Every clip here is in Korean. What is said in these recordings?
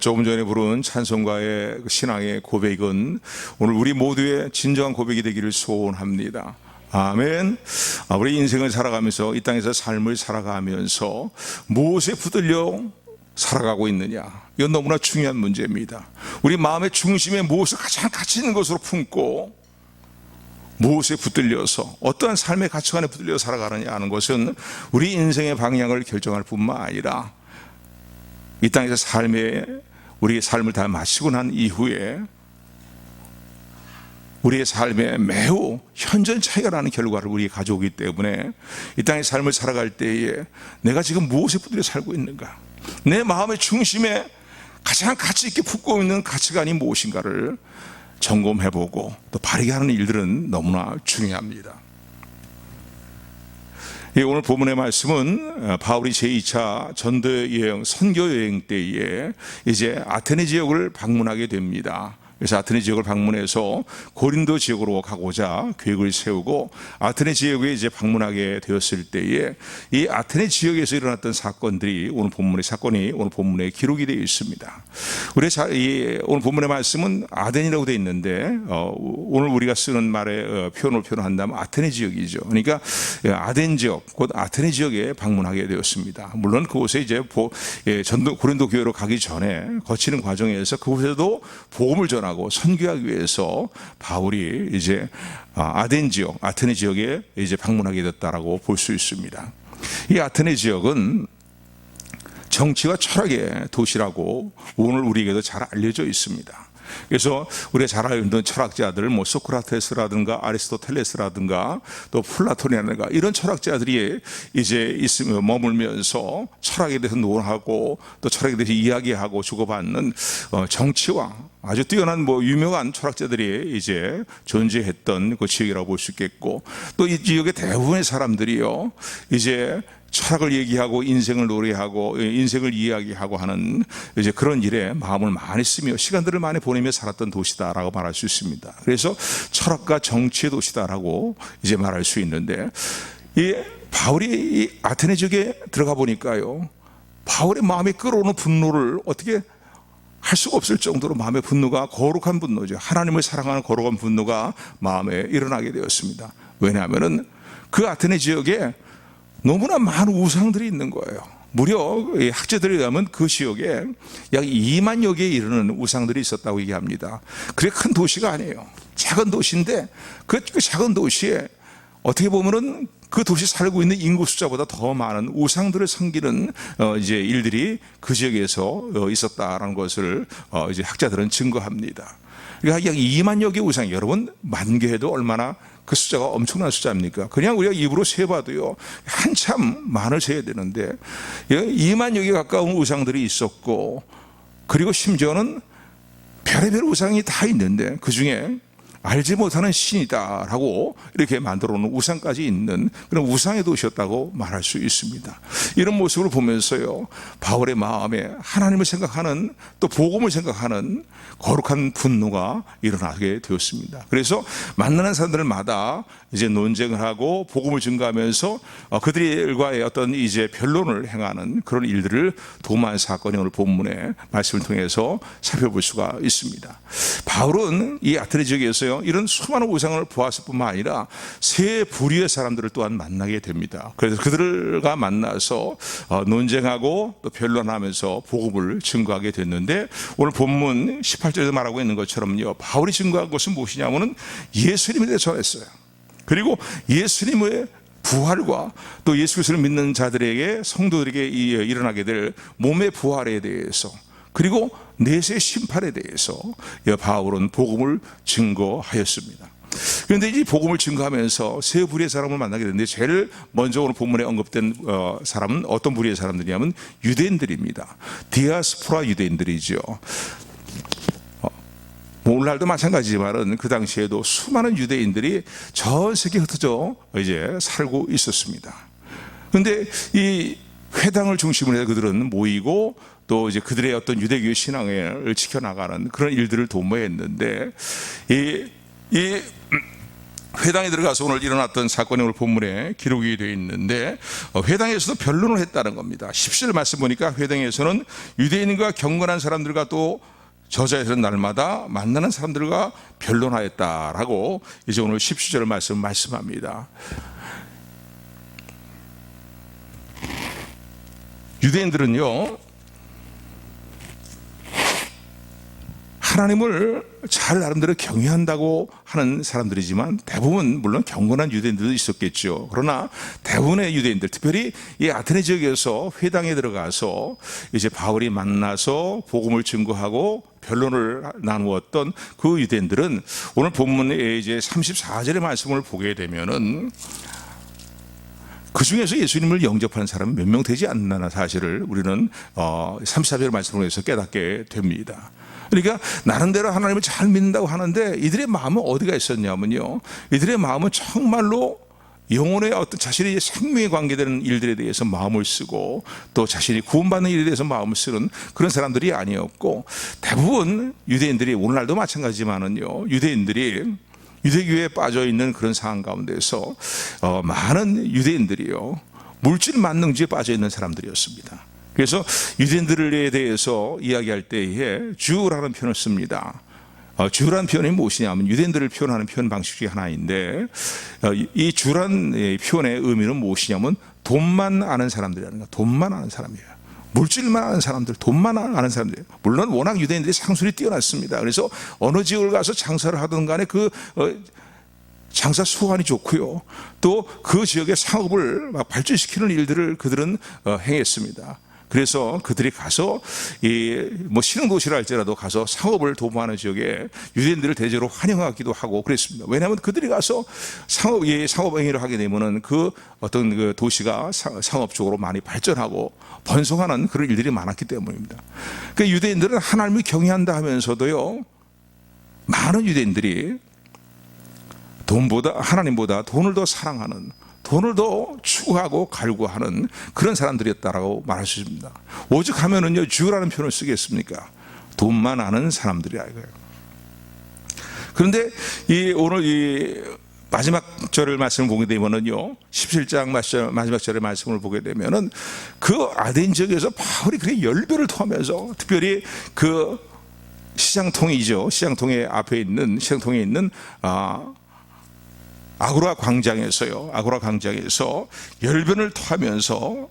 조금 전에 부른 찬송가의 신앙의 고백은 오늘 우리 모두의 진정한 고백이 되기를 소원합니다. 아멘. 우리 인생을 살아가면서, 이 땅에서 삶을 살아가면서 무엇에 붙들려 살아가고 있느냐, 이건 너무나 중요한 문제입니다. 우리 마음의 중심에 무엇을 가장 가치 있는 것으로 품고 무엇에 붙들려서 어떠한 삶의 가치관에 붙들려 살아가느냐 하는 것은 우리 인생의 방향을 결정할 뿐만 아니라 이 땅에서 우리의 삶을 다 마치고 난 이후에 우리의 삶에 매우 현전 차이가 나는 결과를 우리에게 가져오기 때문에 이 땅의 삶을 살아갈 때에 내가 지금 무엇에 붙들려 살고 있는가, 내 마음의 중심에 가장 가치 있게 품고 있는 가치관이 무엇인가를 점검해보고 또 바르게 하는 일들은 너무나 중요합니다. 오늘 본문의 말씀은 바울이 제2차 전도 여행, 선교 여행 때에 이제 아테네 지역을 방문하게 됩니다. 그래서 아테네 지역을 방문해서 고린도 지역으로 가고자 계획을 세우고 아테네 지역에 이제 방문하게 되었을 때에 이 아테네 지역에서 일어났던 사건들이 오늘 본문에 기록이 되어 있습니다. 오늘 본문의 말씀은 아덴이라고 되어 있는데 오늘 우리가 쓰는 말의 표현을 표현한다면 아테네 지역이죠. 그러니까 아덴 지역, 곧 아테네 지역에 방문하게 되었습니다. 물론 그곳에 이제 고린도 교회로 가기 전에 거치는 과정에서 그곳에도 복음을 전하고 선교하기 위해서 바울이 이제 아덴 지역, 아테네 지역에 이제 방문하게 됐다라고 볼 수 있습니다. 이 아테네 지역은 정치와 철학의 도시라고 오늘 우리에게도 잘 알려져 있습니다. 그래서 우리가 잘 알던 철학자들, 소크라테스라든가 아리스토텔레스라든가 또 플라톤이라든가 이런 철학자들이 이제 머물면서 철학에 대해서 논하고 또 철학에 대해서 이야기하고 주고받는 정치와 아주 뛰어난 유명한 철학자들이 이제 존재했던 그 지역이라고 볼 수 있겠고, 또 이 지역의 대부분의 사람들이요 이제 철학을 얘기하고 인생을 노래하고 인생을 이야기하고 하는 이제 그런 일에 마음을 많이 쓰며 시간들을 많이 보내며 살았던 도시다라고 말할 수 있습니다. 그래서 철학과 정치의 도시다라고 이제 말할 수 있는데, 이 바울이 이 아테네 지역에 들어가 보니까요, 바울의 마음에 끌어오는 분노를 어떻게 할 수가 없을 정도로 마음의 분노가 거룩한 분노죠. 하나님을 사랑하는 거룩한 분노가 마음에 일어나게 되었습니다. 왜냐하면은 그 아테네 지역에 너무나 많은 우상들이 있는 거예요. 무려 학자들에 의하면 그 지역에 약 2만여 개에 이르는 우상들이 있었다고 얘기합니다. 그게 큰 도시가 아니에요. 작은 도시인데 그 작은 도시에 어떻게 보면은 그 도시 살고 있는 인구 숫자보다 더 많은 우상들을 섬기는 이제 일들이 그 지역에서 있었다라는 것을 이제 학자들은 증거합니다. 그러니까 약 2만여 개 우상, 여러분 만 개도 얼마나 그 숫자가 엄청난 숫자입니까? 그냥 우리가 입으로 세봐도요 한참 만을 세야 되는데 2만여 개 가까운 우상들이 있었고, 그리고 심지어는 별의별 우상이 다 있는데 그 중에 알지 못하는 신이다라고 이렇게 만들어 놓은 우상까지 있는 그런 우상의 도시였다고 말할 수 있습니다. 이런 모습을 보면서요, 바울의 마음에 하나님을 생각하는, 또 복음을 생각하는 거룩한 분노가 일어나게 되었습니다. 그래서 만나는 사람들마다 이제 논쟁을 하고 복음을 증거하면서 그들과의 어떤 이제 변론을 행하는 그런 일들을 도모한 사건이 오늘 본문의 말씀을 통해서 살펴볼 수가 있습니다. 바울은 이 아테네 지역에서요 이런 수많은 우상을 보았을 뿐만 아니라 세 부류의 사람들을 또한 만나게 됩니다. 그래서 그들과 만나서 논쟁하고 또 변론하면서 복음을 증거하게 됐는데, 오늘 본문 18절에서 말하고 있는 것처럼요, 바울이 증거한 것은 무엇이냐면은 예수님에 대해 전했어요. 그리고 예수님의 부활과 또 예수 그리스도를 믿는 자들에게, 성도들에게 일어나게 될 몸의 부활에 대해서, 그리고 내세의 심판에 대해서 바울은 복음을 증거하였습니다. 그런데 이 복음을 증거하면서 세 부류의 사람을 만나게 되는데, 제일 먼저 오늘 본문에 언급된 사람은 어떤 부류의 사람들이냐면 유대인들입니다. 디아스포라 유대인들이죠. 오늘날도 마찬가지지만은 그 당시에도 수많은 유대인들이 전 세계에 흩어져 이제 살고 있었습니다. 그런데 이 회당을 중심으로 해서 그들은 모이고 또 이제 그들의 어떤 유대교의 신앙을 지켜나가는 그런 일들을 도모했는데, 회당에 들어가서 오늘 일어났던 사건이 오늘 본문에 기록이 되어 있는데, 회당에서도 변론을 했다는 겁니다. 17절 말씀 보니까 회당에서는 유대인과 경건한 사람들과 또 저자에서는 날마다 만나는 사람들과 변론하였다라고 이제 오늘 17절 말씀합니다. 유대인들은요, 하나님을 잘 나름대로 경외한다고 하는 사람들이지만 대부분 물론 경건한 유대인들도 있었겠죠. 그러나 대부분의 유대인들, 특별히 이 아테네 지역에서 회당에 들어가서 이제 바울이 만나서 복음을 증거하고 변론을 나누었던 그 유대인들은 오늘 본문에 이제 34절의 말씀을 보게 되면은 그 중에서 예수님을 영접하는 사람은 몇 명 되지 않는 사실을 우리는 34절 말씀으로 해서 깨닫게 됩니다. 그러니까 나름대로 하나님을 잘 믿는다고 하는데 이들의 마음은 어디가 있었냐면요, 이들의 마음은 정말로 영혼의 어떤 자신의 생명에 관계되는 일들에 대해서 마음을 쓰고 또 자신이 구원받는 일에 대해서 마음을 쓰는 그런 사람들이 아니었고, 대부분 유대인들이 오늘날도 마찬가지지만은요, 유대인들이 유대교에 빠져 있는 그런 상황 가운데서 많은 유대인들이요, 물질 만능주의에 빠져 있는 사람들이었습니다. 그래서 유대인들에 대해서 이야기할 때에 주라는 표현을 씁니다. 주라는 표현이 무엇이냐면 유대인들을 표현하는 표현 방식 중에 하나인데, 이 주라는 표현의 의미는 무엇이냐면 돈만 아는 사람들이라는 거예요. 돈만 아는 사람이에요. 물질만 아는 사람들, 돈만 아는 사람들. 물론 워낙 유대인들이 상술이 뛰어났습니다. 그래서 어느 지역을 가서 장사를 하든 간에 그 장사 수완이 좋고요, 또 그 지역의 상업을 막 발전시키는 일들을 그들은 행했습니다. 그래서 그들이 가서 뭐 신흥도시라 할지라도 가서 상업을 도모하는 지역에 유대인들을 대대로 환영하기도 하고 그랬습니다. 왜냐하면 그들이 가서 상업 행위를 하게 되면은 그 어떤 그 도시가 상업적으로 많이 발전하고 번성하는 그런 일들이 많았기 때문입니다. 그 유대인들은 하나님을 경외한다 하면서도요, 많은 유대인들이 하나님보다 돈을 더 사랑하는, 돈을 더 추구하고 갈구하는 그런 사람들이었다라고 말할 수 있습니다. 오직 하면은요, 주라는 표현을 쓰겠습니까? 돈만 아는 사람들이라 이거예요. 그런데 오늘 이 마지막 절을 말씀을 보게 되면은요, 17장 마지막 절의 말씀을 보게 되면은 그 아덴 지역에서 바울이 그렇게 열변을 토하면서, 특별히 그 시장통에 있는 아고라 광장에서 열변을 토하면서,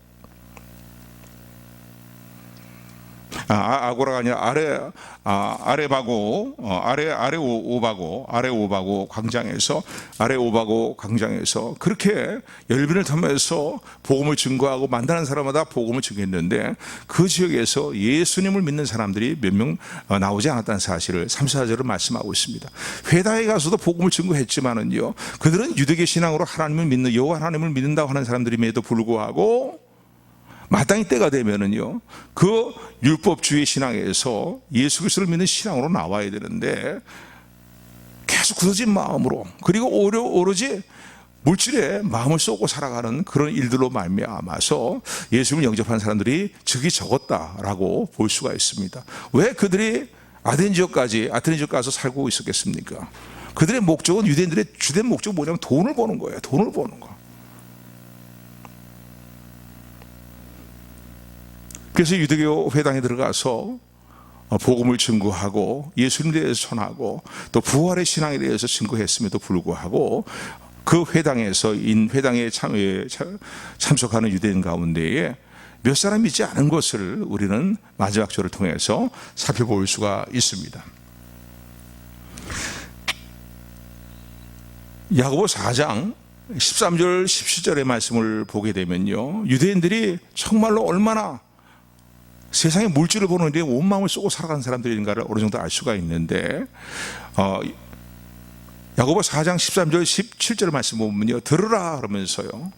아고라가 아니라 아레오바고 광장에서 그렇게 열변을 토하면서 복음을 증거하고 만나는 사람마다 복음을 증거했는데, 그 지역에서 예수님을 믿는 사람들이 몇 명 나오지 않았다는 사실을 34절을 말씀하고 있습니다. 회당에 가서도 복음을 증거했지만은요, 그들은 유대교 신앙으로 하나님을 믿는, 여호와 하나님을 믿는다고 하는 사람들임에도 불구하고 마땅히 때가 되면은요, 그 율법주의 신앙에서 예수 그리스도를 믿는 신앙으로 나와야 되는데 계속 굳어진 마음으로, 그리고 오로지 물질에 마음을 쏟고 살아가는 그런 일들로 말미암아서 예수님을 영접하는 사람들이 적이 적었다라고 볼 수가 있습니다. 왜 그들이 아테네 지역까지 가서 살고 있었겠습니까? 그들의 목적은, 유대인들의 주된 목적은 뭐냐면 돈을 버는 거예요. 돈을 버는 거. 그래서 유대교 회당에 들어가서 복음을 증거하고 예수님에 대해서 전하고 또 부활의 신앙에 대해서 증거했음에도 불구하고, 그 회당에 참석하는 유대인 가운데에 몇 사람이 있지 않은 것을 우리는 마지막 절을 통해서 살펴볼 수가 있습니다. 야고보 4장 13절 17절의 말씀을 보게 되면요, 유대인들이 정말로 얼마나 세상의 물질을 보는 데 온 마음을 쏟고 살아가는 사람들인가를 어느 정도 알 수가 있는데, 야고보 4장 13절 17절 말씀 보면요, 들으라 그러면서요,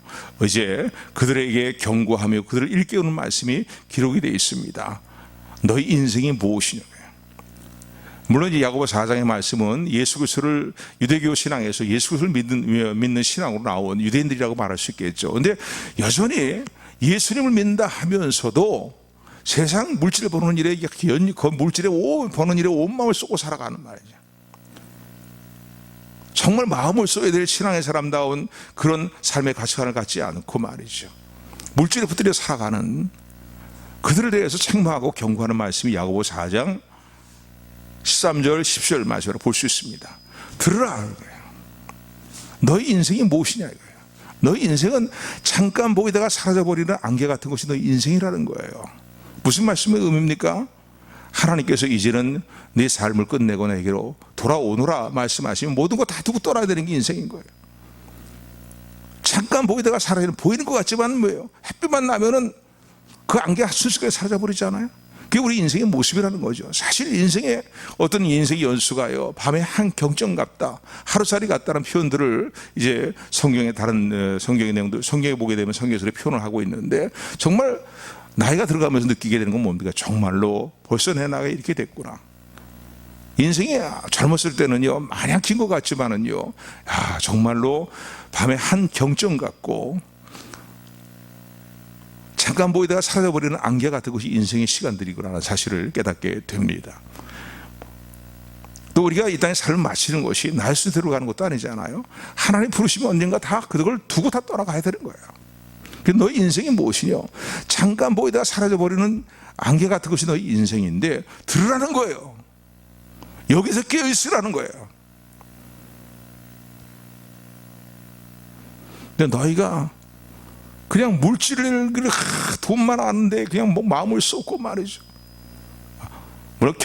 이제 그들에게 경고하며 그들을 일깨우는 말씀이 기록이 되어 있습니다. 너희 인생이 무엇이냐. 물론 이 야고보 4장의 말씀은 예수 그리스도를, 유대교 신앙에서 예수 그리스도를 믿는 신앙으로 나온 유대인들이라고 말할 수 있겠죠. 그런데 여전히 예수님을 믿는다 하면서도 세상 물질을 버는 일에, 물질에 버는 일에 온 마음을 쏟고 살아가는 말이죠. 정말 마음을 써야 될 신앙의 사람다운 그런 삶의 가치관을 갖지 않고 말이죠, 물질에 붙들려 살아가는 그들에 대해서 책망하고 경고하는 말씀이 야고보 4장 13절 10절 말씀으로 볼 수 있습니다. 들으라 이거예요. 너희 인생이 무엇이냐 이거예요. 너희 인생은 잠깐 보이다가 사라져버리는 안개 같은 것이 너희 인생이라는 거예요. 무슨 말씀의 의미입니까? 하나님께서 이제는 내 삶을 끝내고 내게로 돌아오노라 말씀하시면 모든 거 다 두고 떠나야 되는 게 인생인 거예요. 잠깐 보이다가 사라지는, 보이는 것 같지만 뭐예요? 햇빛만 나면은 그 안개 순식간에 사라져버리잖아요. 그게 우리 인생의 모습이라는 거죠. 사실 인생의 어떤 인생의 연수가요, 밤의 한 경점 같다, 하루살이 같다는 표현들을 이제 성경의 다른 성경의 내용들, 성경에 보게 되면 성경에서 표현을 하고 있는데, 정말 나이가 들어가면서 느끼게 되는 건 뭡니까? 정말로 벌써 내 나이가 이렇게 됐구나. 인생이 젊었을 때는요 마냥 긴 것 같지만은요, 정말로 밤의 한 경점 같고 잠깐 보이다가 사라져버리는 안개 같은 것이 인생의 시간들이구나 사실을 깨닫게 됩니다. 또 우리가 이 땅에 삶을 마치는 것이 날 수대로 가는 것도 아니잖아요. 하나님 부르시면 언젠가 다 그걸 두고 다 떠나가야 되는 거예요. 너희 인생이 무엇이냐? 잠깐 보이다가 사라져버리는 안개 같은 것이 너희 인생인데 들으라는 거예요. 여기서 깨어있으라는 거예요. 근데 너희가 그냥 물질을 돈만 아는데 그냥 뭐 마음을 쏟고 말이죠. 물론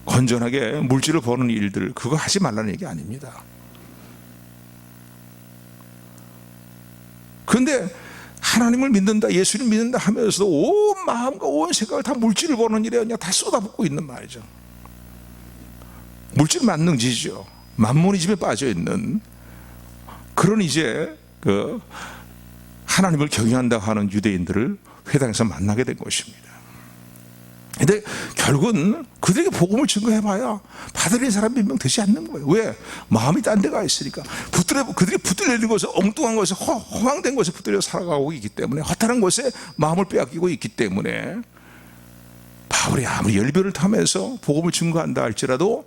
건전하게 물질을 버는 일들, 그거 하지 말라는 얘기 아닙니다. 그런데 하나님을 믿는다, 예수를 믿는다 하면서도 온 마음과 온 생각을 다 물질을 버는 일에 그냥 다 쏟아붓고 있는 말이죠. 물질 만능지죠. 만모니즘에 빠져 있는 그런 이제 하나님을 경외한다고 하는 유대인들을 회당에서 만나게 된 것입니다. 근데 결국은 그들에게 복음을 증거해봐야 받아들이는 사람이 몇 명 되지 않는 거예요. 왜? 마음이 딴 데가 있으니까. 그들이 붙들려 있는 것에, 엉뚱한 것에, 허황된 것에 붙들려 살아가고 있기 때문에, 허탈한 것에 마음을 빼앗기고 있기 때문에, 바울이 아무리 열변을 타면서 복음을 증거한다 할지라도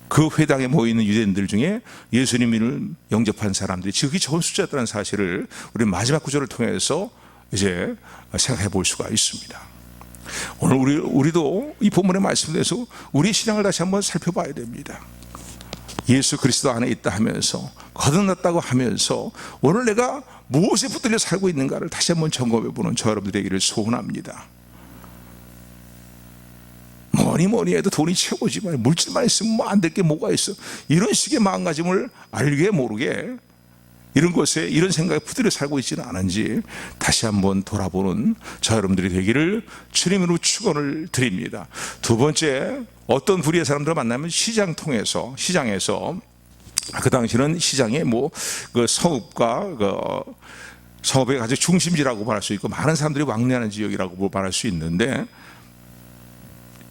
그 회당에 모이는 유대인들 중에 예수님을 영접한 사람들이 지극히 적은 숫자였다는 사실을 우리 마지막 구절을 통해서 이제 생각해 볼 수가 있습니다. 오늘 우리도 이 본문의 말씀에 대해서 우리 신앙을 다시 한번 살펴봐야 됩니다. 예수 그리스도 안에 있다 하면서, 거듭났다고 하면서 오늘 내가 무엇에 붙들려 살고 있는가를 다시 한번 점검해 보는 저 여러분들이 되기를 소원합니다. 뭐니 해도 돈이 최고지만 물질만 있으면 뭐 안 될 게 뭐가 있어, 이런 식의 마음가짐을 알게 모르게 이런 것에, 이런 생각에 붙들려 살고 있지는 않은지 다시 한번 돌아보는 저 여러분들이 되기를 주님으로 축원을 드립니다. 두 번째, 어떤 부류의 사람들을 만나면 시장에서 그 당시는 시장에 그 성읍과 성읍의 아주 중심지라고 말할 수 있고 많은 사람들이 왕래하는 지역이라고 말할 수 있는데,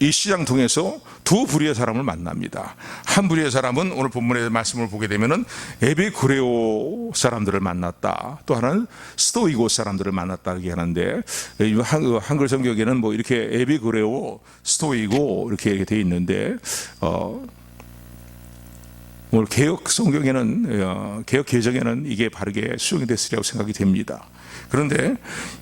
이 시장 통해서 두 부류의 사람을 만납니다. 한 부류의 사람은 오늘 본문의 말씀을 보게 되면은 에피쿠레오 사람들을 만났다, 또 하나는 스토이고 사람들을 만났다 얘기하는데, 한글 성경에는 이렇게 에피쿠레오, 스토이고 이렇게 되어 있는데, 오늘 개혁 성경에는, 개혁 개정에는 이게 바르게 수용이 됐으리라고 생각이 됩니다. 그런데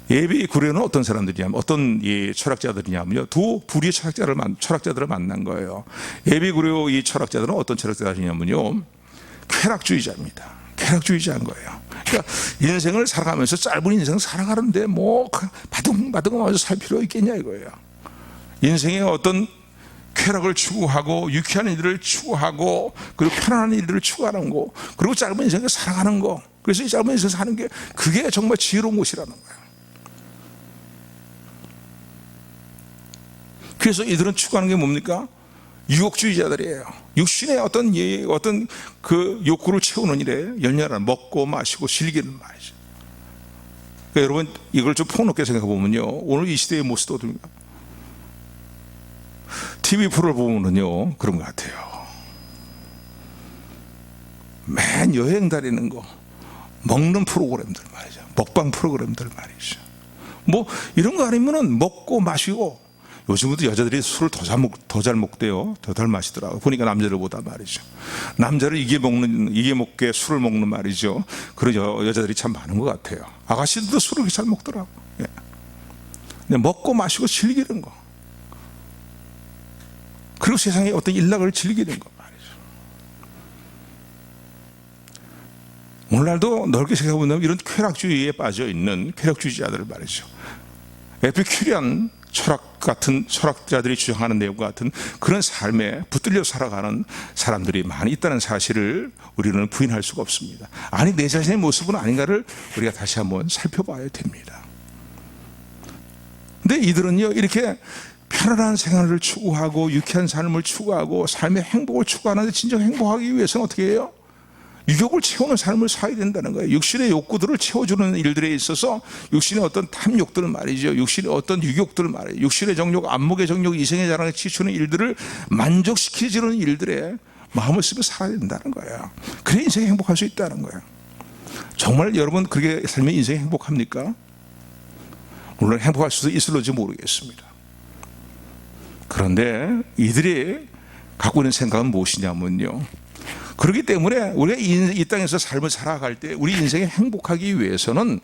에피쿠레오는 어떤 사람들이냐면, 어떤 철학자들이냐면요, 두 부류의 철학자들을 만난 거예요. 에피쿠레오 이 철학자들은 어떤 철학자들이냐면요, 쾌락주의자입니다. 쾌락주의자인 거예요. 그러니까 인생을 살아가면서, 짧은 인생을 살아가는데 바둥바둥하면서 살 필요 있겠냐 이거예요. 인생의 어떤 쾌락을 추구하고 유쾌한 일들을 추구하고 그리고 편안한 일들을 추구하는 거, 그리고 짧은 인생을 살아가는 거, 그래서 이 짧은 인생을 사는 게 그게 정말 지혜로운 것이라는 거예요. 그래서 이들은 추구하는 게 뭡니까? 유혹주의자들이에요. 육신의 어떤 그 욕구를 채우는 일에 열렬한, 먹고 마시고 즐기는 말이죠. 그러니까 여러분 이걸 좀 폭넓게 생각해 보면요, 오늘 이 시대의 모습도 어떻습니까? TV 프로를 보면은요 그런 것 같아요. 맨 여행 다니는 거, 먹는 프로그램들 말이죠, 먹방 프로그램들 말이죠. 이런 거 아니면은 먹고 마시고 요즘부터 여자들이 술을 더 잘 먹대요. 더 잘 마시더라고요. 보니까 남자들보다 말이죠. 남자를 이게 먹게 술을 먹는 말이죠. 그런 여자들이 참 많은 것 같아요. 아가씨들도 술을 그렇게 잘 먹더라고요. 예. 근데 먹고 마시고 즐기는 거. 그리고 세상의 어떤 일락을 즐기는 거 말이죠. 오늘날도 넓게 생각해보면 이런 쾌락주의에 빠져있는 쾌락주의자들 말이죠. 에피큐리안 철학자들이 주장하는 내용 같은 그런 삶에 붙들려 살아가는 사람들이 많이 있다는 사실을 우리는 부인할 수가 없습니다. 아니, 내 자신의 모습은 아닌가를 우리가 다시 한번 살펴봐야 됩니다. 근데 이들은요, 이렇게 편안한 생활을 추구하고 유쾌한 삶을 추구하고 삶의 행복을 추구하는데, 진정 행복하기 위해서는 어떻게 해요? 유욕을 채우는 삶을 살아야 된다는 거예요. 육신의 욕구들을 채워주는 일들에 있어서 육신의 어떤 탐욕들 말이죠, 육신의 어떤 유욕들 말이에요, 육신의 정욕, 안목의 정욕, 이성의 자랑에 치추는 일들을 만족시켜주는 일들에 마음을 쓰며 살아야 된다는 거예요. 그래 인생이 행복할 수 있다는 거예요. 정말 여러분 그렇게 살면 인생이 행복합니까? 물론 행복할 수도 있을지 모르겠습니다. 그런데 이들이 갖고 있는 생각은 무엇이냐면요, 그렇기 때문에 우리가 이 땅에서 삶을 살아갈 때 우리 인생이 행복하기 위해서는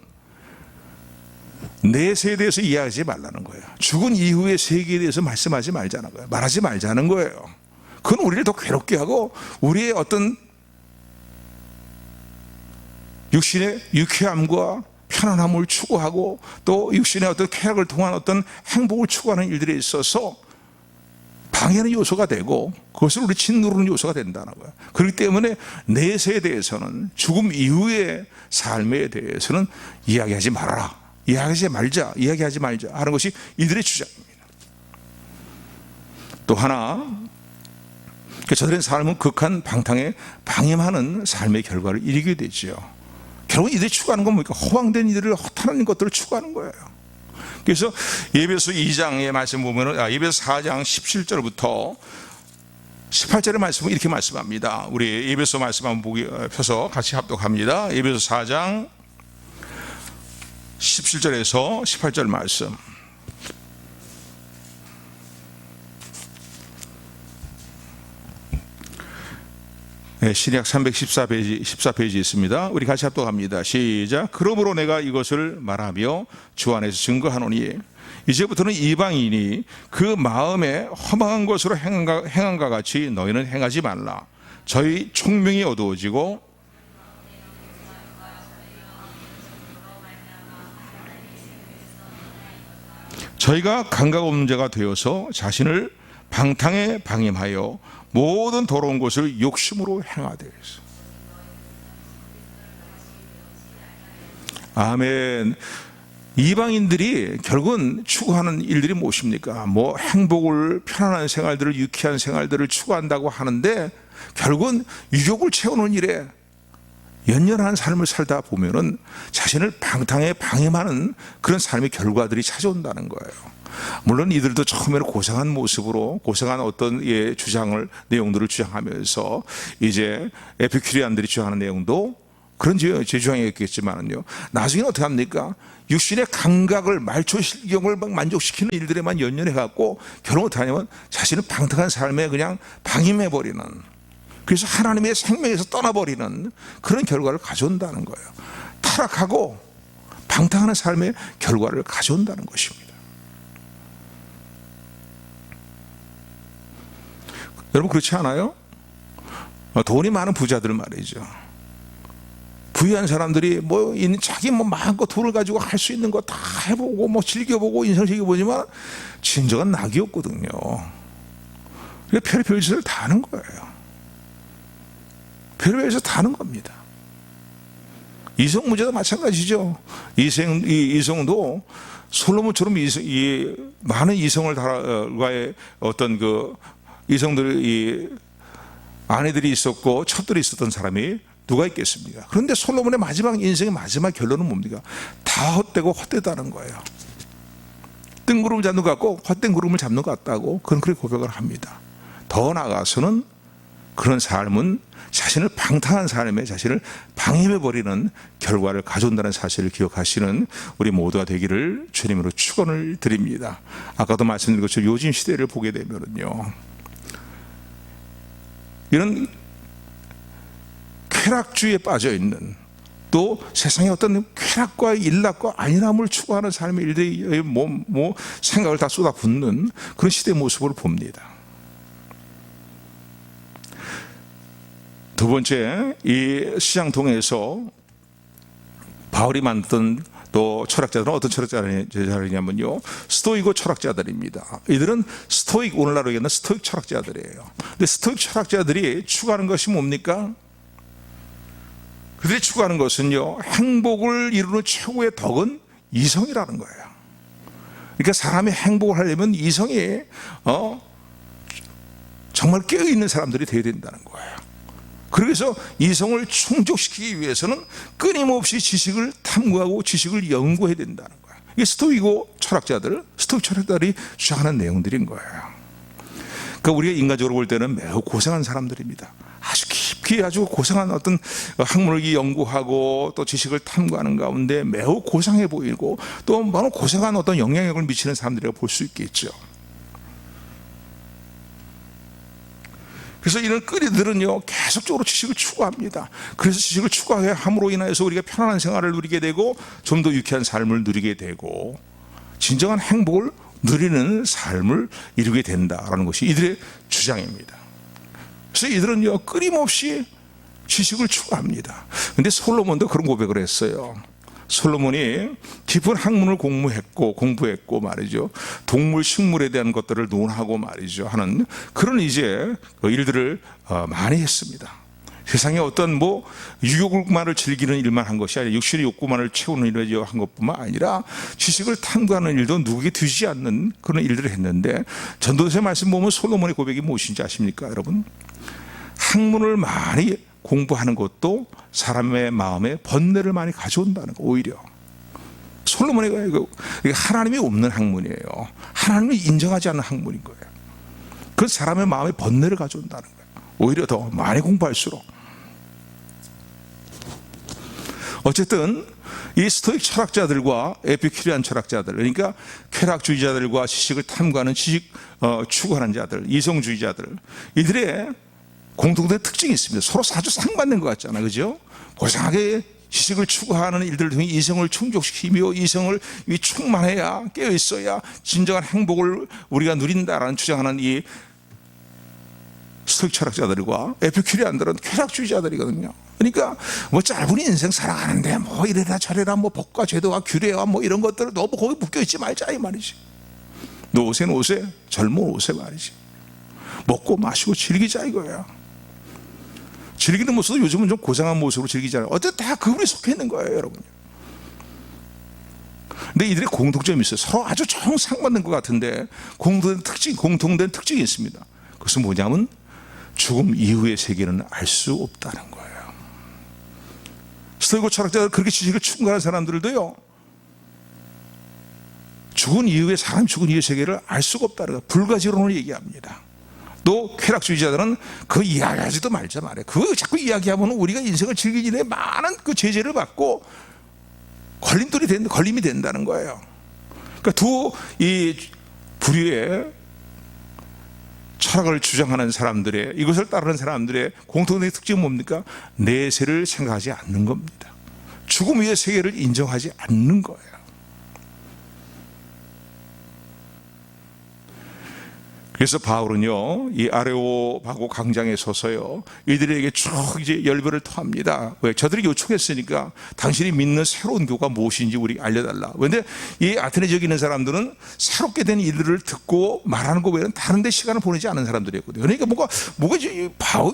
내 세대에서 이야기하지 말라는 거예요. 죽은 이후의 세계에 대해서 말씀하지 말자는 거예요. 말하지 말자는 거예요. 그건 우리를 더 괴롭게 하고 우리의 어떤 육신의 유쾌함과 편안함을 추구하고 또 육신의 어떤 쾌락을 통한 어떤 행복을 추구하는 일들에 있어서 방해하는 요소가 되고 그것을 우리 짓누르는 요소가 된다는 거예요. 그렇기 때문에 내 세대에서는 죽음 이후의 삶에 대해서는 이야기하지 말아라, 이야기하지 말자 하는 것이 이들의 주장입니다. 또 하나, 저들의 삶은 극한 방탕에 방임하는 삶의 결과를 이루게 되죠. 결국 이들이 추구하는 건 뭡니까? 허황된 이들을, 허탄한 것들을 추구하는 거예요. 그래서 예배소 2장의 말씀 보면은, 예배소 4장 17절부터 18절의 말씀은 이렇게 말씀합니다. 우리 예배소 말씀 한번 펴서 같이 합독합니다. 예배소 4장 17절에서 18절 말씀. 신약 314페이지 있습니다. 우리 같이 합독합니다. 시작. 그러므로 내가 이것을 말하며 주 안에서 증거하노니 이제부터는 이방인이 그 마음에 허망한 것으로 행한가 같이 너희는 행하지 말라. 저희 총명이 어두워지고 저희가 감각 없는 자가 되어서 자신을 방탕에 방임하여 모든 더러운 것을 욕심으로 행하되. 아멘. 이방인들이 결국은 추구하는 일들이 무엇입니까? 뭐 행복을, 편안한 생활들을, 유쾌한 생활들을 추구한다고 하는데 결국은 유욕을 채우는 일에 연연한 삶을 살다 보면은 자신을 방탕에 방임하는 그런 삶의 결과들이 찾아온다는 거예요. 물론 이들도 처음에는 고상한 모습으로 고상한 어떤 내용들을 주장하면서 이제 에피큐리안들이 주장하는 내용도 그런 제 주장이었겠지만요, 나중에는 어떻게 합니까? 육신의 감각을, 말초신경을 막 만족시키는 일들에만 연연해 갖고 결국 어떻게 하냐면 자신은 방탕한 삶에 그냥 방임해버리는, 그래서 하나님의 생명에서 떠나버리는 그런 결과를 가져온다는 거예요. 타락하고 방탕한 삶의 결과를 가져온다는 것입니다. 여러분 그렇지 않아요? 돈이 많은 부자들 말이죠, 부유한 사람들이 자기 마음껏 돈을 가지고 할 수 있는 거 다 해보고 즐겨보고 인생을 즐겨보지만 진정한 낙이 없거든요. 그러니까 별의별 짓을 다 하는 거예요. 별의별 짓을 다 하는 겁니다. 이성 문제도 마찬가지죠. 이성도 솔로몬처럼 많은 이성과의 어떤 이성들이 아내들이 있었고 첩들이 있었던 사람이 누가 있겠습니까? 그런데 솔로몬의 인생의 마지막 결론은 뭡니까? 다 헛되고 헛되다는 거예요. 뜬구름을 잡는 것 같고 헛된 구름을 잡는 것 같다고 그렇게 고백을 합니다. 더 나아가서는 그런 삶은 자신을 방탕한 삶에 자신을 방임해버리는 결과를 가져온다는 사실을 기억하시는 우리 모두가 되기를 주님으로 축원을 드립니다. 아까도 말씀드린 것처럼 요즘 시대를 보게 되면요, 이런 쾌락주의에 빠져 있는, 또 세상의 어떤 쾌락과 일락과 안일함을 추구하는 삶의 일들이 생각을 다 쏟아붓는 그런 시대의 모습을 봅니다. 두 번째, 이 시장통에서 바울이 만든 또 철학자들은 어떤 철학자들이냐면요, 스토이고 철학자들입니다. 이들은 스토익, 오늘날로 얘기하는 스토익 철학자들이에요. 근데 스토익 철학자들이 추구하는 것이 뭡니까? 그들이 추구하는 것은요, 행복을 이루는 최고의 덕은 이성이라는 거예요. 그러니까 사람이 행복을 하려면 이성이 정말 깨어있는 사람들이 되어야 된다는 거예요. 그래서 이성을 충족시키기 위해서는 끊임없이 지식을 탐구하고 지식을 연구해야 된다는 거예요. 이게 스토이고 철학자들, 스토익 철학자들이 주장하는 내용들인 거예요. 그러니까 우리가 인간적으로 볼 때는 매우 고생한 사람들입니다. 아주 깊이 아주 고생한 어떤 학문을 연구하고 또 지식을 탐구하는 가운데 매우 고상해 보이고 또 매우 고생한 어떤 영향력을 미치는 사람들이라고 볼 수 있겠죠. 그래서 이런 끓이들은요, 계속적으로 지식을 추구합니다. 그래서 지식을 추구해야 함으로 인해서 우리가 편안한 생활을 누리게 되고 좀 더 유쾌한 삶을 누리게 되고 진정한 행복을 누리는 삶을 이루게 된다라는 것이 이들의 주장입니다. 그래서 이들은요, 끊임없이 지식을 추구합니다. 근데 솔로몬도 그런 고백을 했어요. 솔로몬이 깊은 학문을 공부했고 말이죠, 동물, 식물에 대한 것들을 논하고 말이죠 하는 그런 이제 일들을 많이 했습니다. 세상에 어떤 유욕만을 즐기는 일만 한 것이 아니라 육신의 욕구만을 채우는 일을 한 것뿐만 아니라 지식을 탐구하는 일도 누구에게 뒤지지 않는 그런 일들을 했는데, 전도서의 말씀 보면 솔로몬의 고백이 무엇인지 아십니까, 여러분? 학문을 많이 공부하는 것도 사람의 마음에 번뇌를 많이 가져온다는 거. 오히려 솔로몬의 하나님이 없는 학문이에요. 하나님을 인정하지 않는 학문인 거예요. 그 사람의 마음에 번뇌를 가져온다는 거예요. 오히려 더 많이 공부할수록. 어쨌든 이 스토익 철학자들과 에피큐리안 철학자들, 그러니까 쾌락주의자들과 지식을 탐구하는 지식 추구하는 자들, 이성주의자들, 이들의 공통된 특징이 있습니다. 서로 아주 상반된 것 같잖아요, 그죠? 고상하게 지식을 추구하는 일들을 통해 이성을 충족시키며 이성을 충만해야, 깨어있어야 진정한 행복을 우리가 누린다라는 주장하는 이 스토익 철학자들과 에피큐리안들은 쾌락주의자들이거든요. 그러니까 짧은 인생 살아가는데 이래라 저래라 복과 제도와 규례와 이런 것들을 너무 거기 묶여있지 말자 이 말이지. 노세는 오세, 젊은 오세 말이지. 먹고 마시고 즐기자 이거예요. 즐기는 모습도 요즘은 좀 고상한 모습으로 즐기잖아요. 어쨌든 다 그분에 속해 있는 거예요, 여러분. 근데 이들의 공통점이 있어요. 서로 아주 정상받는 것 같은데 공통된 특징이 있습니다. 그것은 뭐냐면 죽음 이후의 세계는 알 수 없다는 거예요. 스토이고 철학자들, 그렇게 지식을 추구하는 사람들도요, 죽은 이후에, 사람이 죽은 이후의 세계를 알 수가 없다는 거예요. 불가지론을 얘기합니다. 또 쾌락주의자들은 그 이야기하지도 말자 말이에요. 그거 자꾸 이야기하면 우리가 인생을 즐기기 전에 많은 그 제재를 받고 걸림이 된다는 거예요. 그러니까 이 부류의 철학을 주장하는 사람들의, 이것을 따르는 사람들의 공통된 특징은 뭡니까? 내세를 생각하지 않는 겁니다. 죽음 위의 세계를 인정하지 않는 거예요. 그래서 바울은요, 이 아레오파고 광장에 서서요, 이들에게 쭉 이제 열변을 토합니다. 왜? 저들이 요청했으니까 당신이 믿는 새로운 교가 무엇인지 우리 알려달라. 그런데 이 아테네 지역에 있는 사람들은 새롭게 된 일들을 듣고 말하는 것 외에는 다른 데 시간을 보내지 않은 사람들이었거든요. 그러니까 뭐가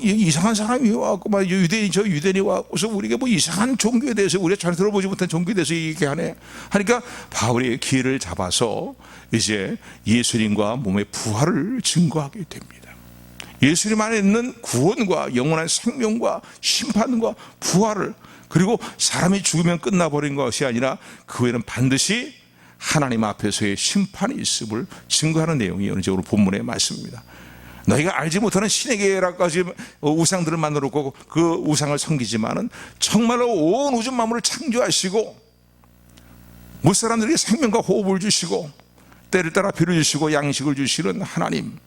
이상한 사람이 와갖고 유대인이 와서 우리가 이상한 종교에 대해서 우리가 잘 들어보지 못한 종교에 대해서 얘기하네 하니까 바울이 기회를 잡아서 이제 예수님과 몸의 부활을 증거하게 됩니다. 예수님 안에 있는 구원과 영원한 생명과 심판과 부활을, 그리고 사람이 죽으면 끝나버린 것이 아니라 그 후에는 반드시 하나님 앞에서의 심판이 있음을 증거하는 내용이 연적으로 본문의 말씀입니다. 너희가 알지 못하는 신에게라까지 우상들을 만들어 놓고 그 우상을 섬기지만은 정말로 온 우주 만물을 창조하시고 못 사람들에게 생명과 호흡을 주시고 때를 따라 비를 주시고 양식을 주시는 하나님,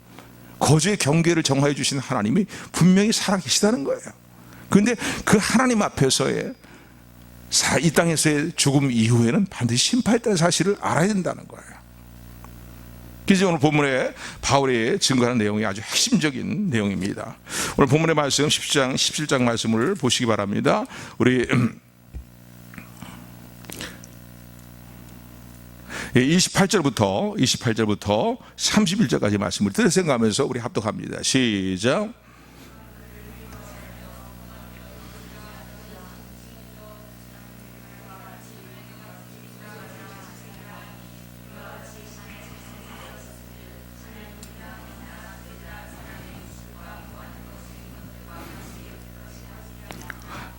거주의 경계를 정하여 주신 하나님이 분명히 살아계시다는 거예요. 그런데 그 하나님 앞에서의 이 땅에서의 죽음 이후에는 반드시 심판했다는 사실을 알아야 된다는 거예요. 그래서 오늘 본문에 바울이 증거하는 내용이 아주 핵심적인 내용입니다. 오늘 본문의 말씀 10장 17장 말씀을 보시기 바랍니다. 우리 28절부터 31절까지 말씀을 들을 생각하면서 우리 합독합니다. 시작.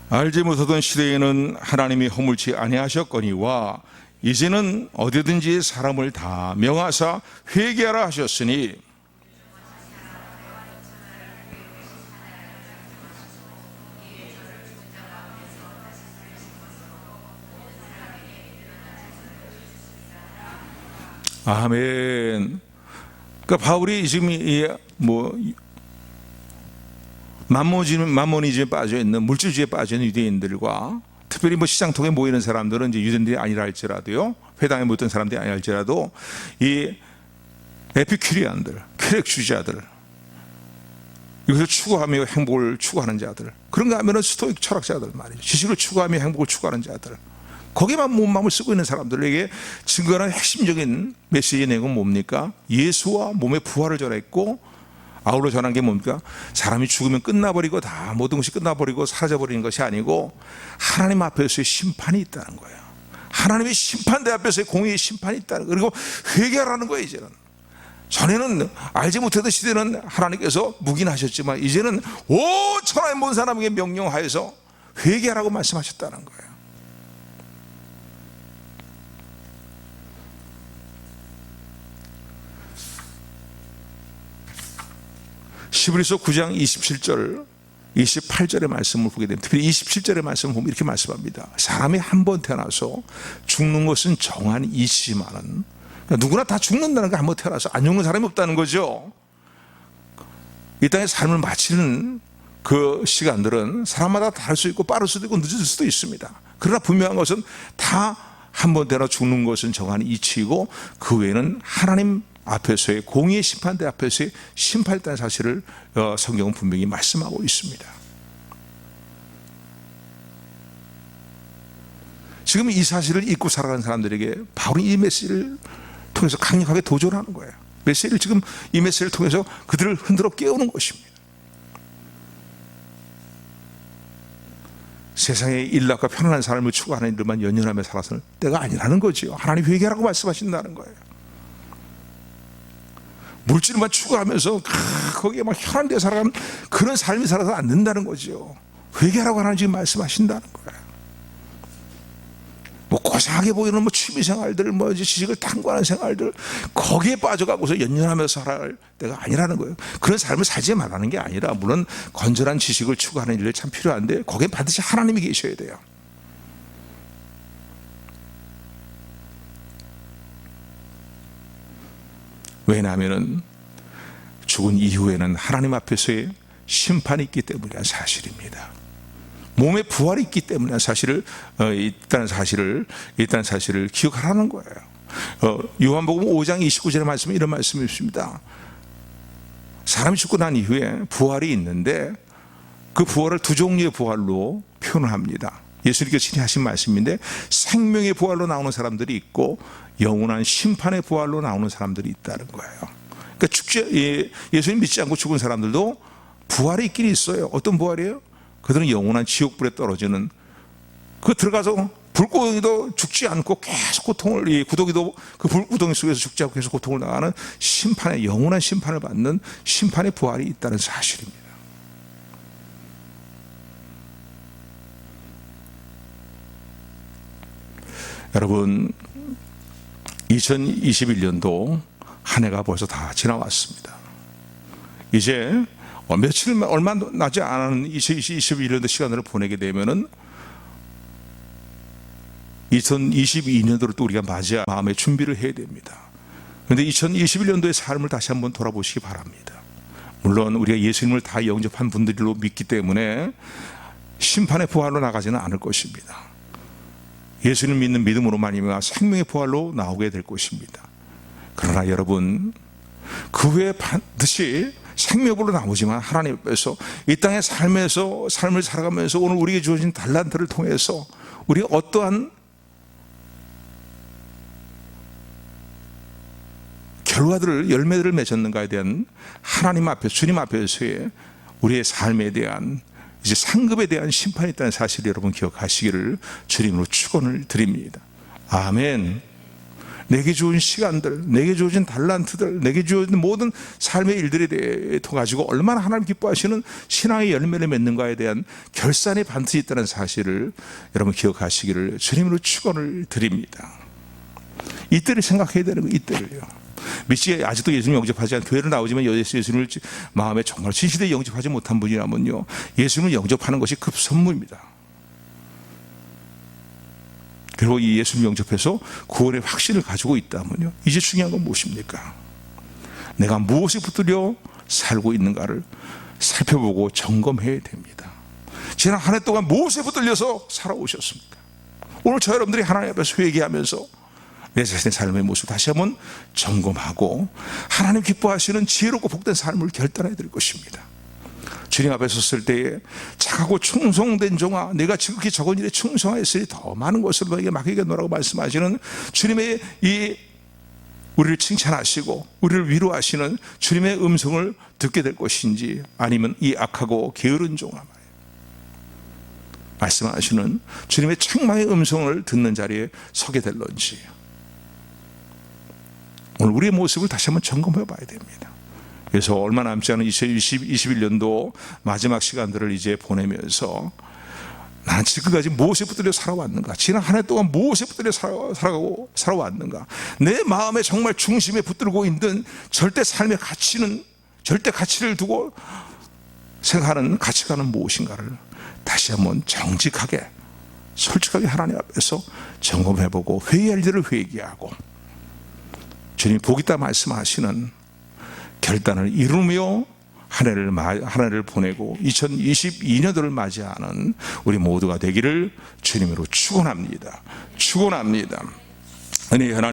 알지 못하던 시대에는 하나님이 허물지 아니하셨거니와 이제는 어디든지 사람을 다 명하사 회개하라 하셨으니 아멘. 그러니까 바울이 지금 만모니즘에 빠져 있는 물질주의에 빠져 있는 유대인들과 특별히 시장통에 모이는 사람들은 이제 유대인들이 아니라 할지라도요, 회당에 모였던 사람들이 아니라 할지라도 이 에피큐리안들, 쾌락주의자들, 이것을 추구하며 행복을 추구하는 자들, 그런가 하면은 스토익 철학자들 말이죠. 지식을 추구하며 행복을 추구하는 자들, 거기에만 몸을 쓰고 있는 사람들에게 증거하는 핵심적인 메시지의 내용은 뭡니까? 예수와 몸의 부활을 전했고, 아울러 전한 게 뭡니까? 사람이 죽으면 끝나버리고 다 모든 것이 끝나버리고 사라져버리는 것이 아니고 하나님 앞에서의 심판이 있다는 거예요. 하나님의 심판대 앞에서의 공의의 심판이 있다는 거예요. 그리고 회개하라는 거예요. 이제는 전에는 알지 못하던 시대는 하나님께서 묵인하셨지만 이제는 온 천하의 모든 사람에게 명령하여서 회개하라고 말씀하셨다는 거예요. 히브리서 9장 27절 28절의 말씀을 보게 됩니다. 특히 27절의 말씀을 보면 이렇게 말씀합니다. 사람이 한 번 태어나서 죽는 것은 정한 이치지만은, 그러니까 누구나 다 죽는다는 거, 한 번 태어나서 안 죽는 사람이 없다는 거죠. 이 땅에 삶을 마치는 그 시간들은 사람마다 다를 수 있고 빠를 수도 있고 늦을 수도 있습니다. 그러나 분명한 것은 다 한 번 태어나 죽는 것은 정한 이치이고 그 외에는 하나님 앞에서의 공의의 심판대 앞에서의 심판이라는 사실을 성경은 분명히 말씀하고 있습니다. 지금 이 사실을 잊고 살아가는 사람들에게 바울이 이 메시지를 통해서 강력하게 도전하는 거예요. 메시지를 지금 이 메시지를 통해서 그들을 흔들어 깨우는 것입니다. 세상의 일락과 편안한 삶을 추구하는 일들만 연연하며 살아서는 때가 아니라는 거죠. 하나님 회개하라고 말씀하신다는 거예요. 물질만 추구하면서 거기에 막 현한 데 살아가는 그런 삶이 살아서 안 된다는 거죠. 회개하라고 하나님 지금 말씀하신다는 거예요. 고상하게 보이는 취미생활들, 지식을 탐구하는 생활들, 거기에 빠져가고서 연연하면서 살아갈 때가 아니라는 거예요. 그런 삶을 살지 말라는 게 아니라, 물론 건전한 지식을 추구하는 일이 참 필요한데 거기에 반드시 하나님이 계셔야 돼요. 왜냐하면 죽은 이후에는 하나님 앞에서의 심판이 있기 때문이라는 사실입니다. 몸의 부활이 있기 때문에 있다는 사실을 기억하라는 거예요. 요한복음 5장 29절의 말씀에 이런 말씀이 있습니다. 사람이 죽고 난 이후에 부활이 있는데 그 부활을 두 종류의 부활로 표현을 합니다. 예수님께서 친히 하신 말씀인데, 생명의 부활로 나오는 사람들이 있고 영원한 심판의 부활로 나오는 사람들이 있다는 거예요. 그러니까 예수님 믿지 않고 죽은 사람들도 부활이 있긴 있어요. 어떤 부활이에요? 그들은 영원한 지옥불에 떨어지는, 들어가서 불구덩이도 죽지 않고 계속 고통을, 구더기도 그 불구덩이 속에서 죽지 않고 계속 고통을 당하는 영원한 심판을 받는 심판의 부활이 있다는 사실입니다. 여러분, 2021년도 한 해가 벌써 다 지나왔습니다. 이제 며칠 얼마 나지 않은 2021년도 시간을 보내게 되면은 2022년도를 또 우리가 맞이할 마음의 준비를 해야 됩니다. 그런데 2021년도의 삶을 다시 한번 돌아보시기 바랍니다. 물론 우리가 예수님을 다 영접한 분들로 믿기 때문에 심판의 부활로 나가지는 않을 것입니다. 예수님 믿는 믿음으로만 이면 생명의 부활로 나오게 될 것입니다. 그러나 여러분, 그 후에 반드시 생명의 부활로 나오지만 하나님 앞에서 이 땅의 삶을 살아가면서 오늘 우리에게 주어진 달란트를 통해서 우리가 어떠한 결과들을, 열매들을 맺었는가에 대한 하나님 앞에, 주님 앞에서의 우리의 삶에 대한 이제 상급에 대한 심판이 있다는 사실을 여러분 기억하시기를 주님으로 축원을 드립니다. 아멘. 내게 주어진 시간들, 내게 주어진 달란트들, 내게 주어진 모든 삶의 일들에 대해 가지고 얼마나 하나님 기뻐하시는 신앙의 열매를 맺는가에 대한 결산이 반드시 있다는 사실을 여러분 기억하시기를 주님으로 축원을 드립니다. 이때를 생각해야 되는 거예요. 이때를요. 미치게 아직도 예수님 영접하지 않고 교회를 나오지만 예수님을 마음에 정말 진실에 영접하지 못한 분이라면요, 예수님을 영접하는 것이 급선무입니다. 그리고 이 예수님 영접해서 구원의 확신을 가지고 있다면요, 이제 중요한 건 무엇입니까? 내가 무엇에 붙들려 살고 있는가를 살펴보고 점검해야 됩니다. 지난 한 해 동안 무엇에 붙들려서 살아오셨습니까? 오늘 저 여러분들이 하나님 앞에서 회개하면서 내 자신의 삶의 모습을 다시 한번 점검하고 하나님 기뻐하시는 지혜롭고 복된 삶을 결단해야 될 것입니다. 주님 앞에 섰을 때에 착하고 충성된 종아, 내가 지극히 적은 일에 충성하였으니 더 많은 것을 너에게 맡기겠노라고 말씀하시는 주님의 이 우리를 칭찬하시고 우리를 위로하시는 주님의 음성을 듣게 될 것인지, 아니면 이 악하고 게으른 종아 말씀하시는 주님의 책망의 음성을 듣는 자리에 서게 될런지, 오늘 우리의 모습을 다시 한번 점검해 봐야 됩니다. 그래서 얼마 남지 않은 2021년도 마지막 시간들을 이제 보내면서 나는 지금까지 무엇에 붙들려 살아왔는가, 지난 한 해 동안 무엇에 붙들려 살아왔는가, 내 마음의 정말 중심에 붙들고 있는 절대 삶의 가치는, 절대 가치를 두고 생각하는 가치관은 무엇인가를 다시 한번 정직하게 솔직하게 하나님 앞에서 점검해보고 회개할 일을 회개하고 주님 복 있다 말씀하시는 결단을 이루며 한 해를 보내고 2022년도를 맞이하는 우리 모두가 되기를 주님으로 축원합니다. 축원합니다. 은혜의 하나님.